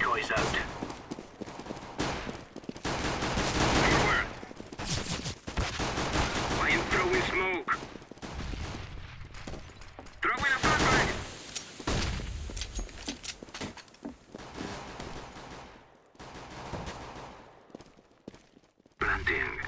decoys out. Forward. I am throwing smoke. Throwing a flashbang. Planting.